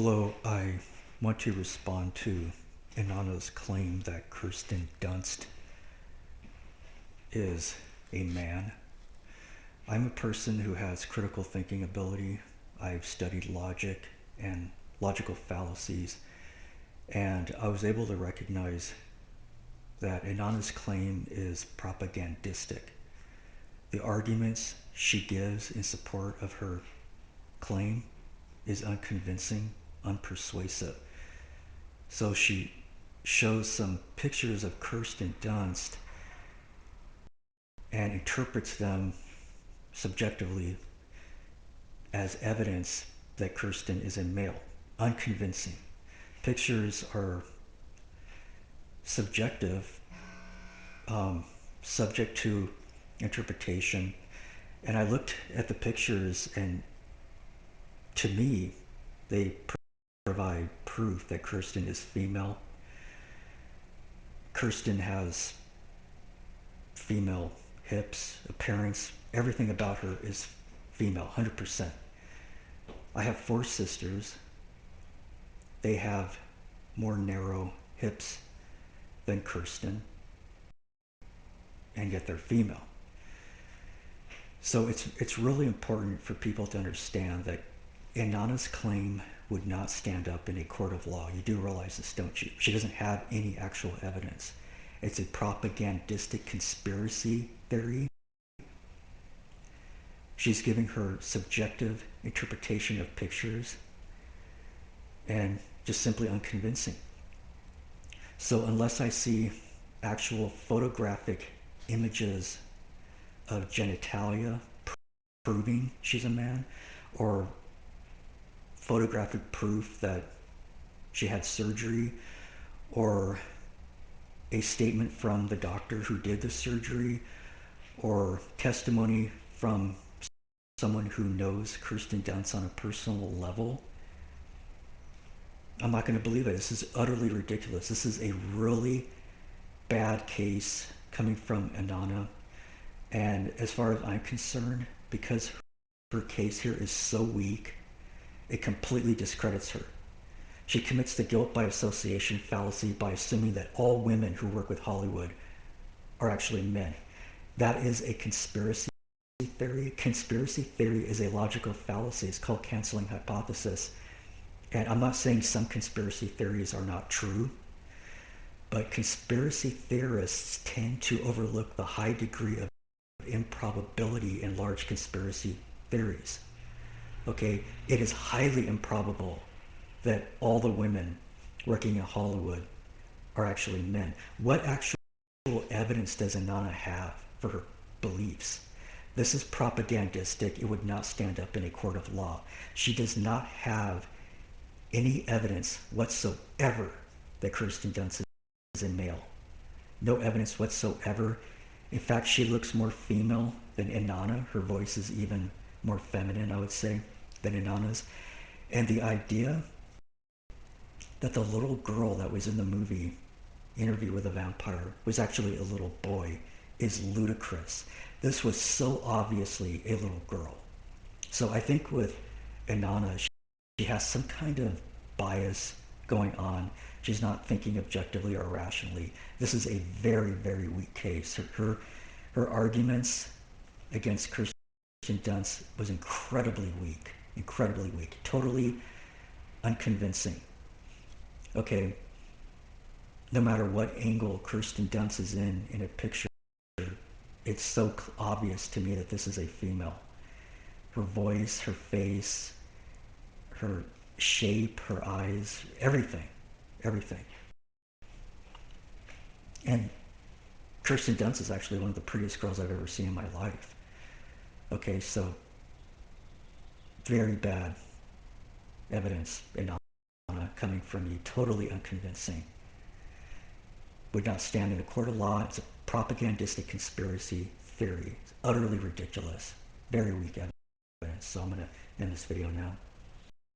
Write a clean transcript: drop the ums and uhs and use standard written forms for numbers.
Hello, I want to respond to Inanna's claim that Kirsten Dunst is a man. I'm a person who has critical thinking ability. I've studied logic and logical fallacies, and I was able to recognize that Inanna's claim is propagandistic. The arguments she gives in support of her claim is unconvincing, unpersuasive. So she shows some pictures of Kirsten Dunst and interprets them subjectively as evidence that Kirsten is a male. Unconvincing. Pictures are subjective, subject to interpretation. And I looked at the pictures, and to me, they provide proof that Kirsten is female. Kirsten has female hips, appearance, everything about her is female, 100%. I have 4 sisters. They have more narrow hips than Kirsten, and yet they're female. So it's really important for people to understand that Inanna's claim would not stand up in a court of law. You do realize this, don't you? She doesn't have any actual evidence. It's a propagandistic conspiracy theory. She's giving her subjective interpretation of pictures and just simply unconvincing. So unless I see actual photographic images of genitalia proving she's a man, or photographic proof that she had surgery, or a statement from the doctor who did the surgery, or testimony from someone who knows Kirsten Dunst on a personal level, I'm not going to believe it. This is utterly ridiculous. This is a really bad case coming from Innana. And as far as I'm concerned, because her case here is so weak, it completely discredits her. She commits the guilt by association fallacy by assuming that all women who work with Hollywood are actually men. That is a conspiracy theory. Conspiracy theory is a logical fallacy. It's called canceling hypothesis. And I'm not saying some conspiracy theories are not true, but conspiracy theorists tend to overlook the high degree of improbability in large conspiracy theories. Okay, it is highly improbable that all the women working in Hollywood are actually men. What actual evidence does Innana have for her beliefs? This is propagandistic. It would not stand up in a court of law. She does not have any evidence whatsoever that Kirsten Dunst is a male. No evidence whatsoever. In fact, she looks more female than Innana. Her voice is even more feminine, I would say, than Inanna's. And the idea that the little girl that was in the movie Interview with a Vampire was actually a little boy is ludicrous. This was so obviously a little girl. So I think with Innana, she has some kind of bias going on. She's not thinking objectively or rationally. This is a very, very weak case. Her arguments against Kirsten Dunst was incredibly weak, totally unconvincing. Okay, no matter what angle Kirsten Dunst is in a picture, it's so obvious to me that this is a female. Her voice, her face, her shape, her eyes, everything. And Kirsten Dunst is actually one of the prettiest girls I've ever seen in my life. Okay, so very bad evidence coming from you, totally unconvincing. Would not stand in a court of law. It's a propagandistic conspiracy theory. It's utterly ridiculous. Very weak evidence. So I'm going to end this video now.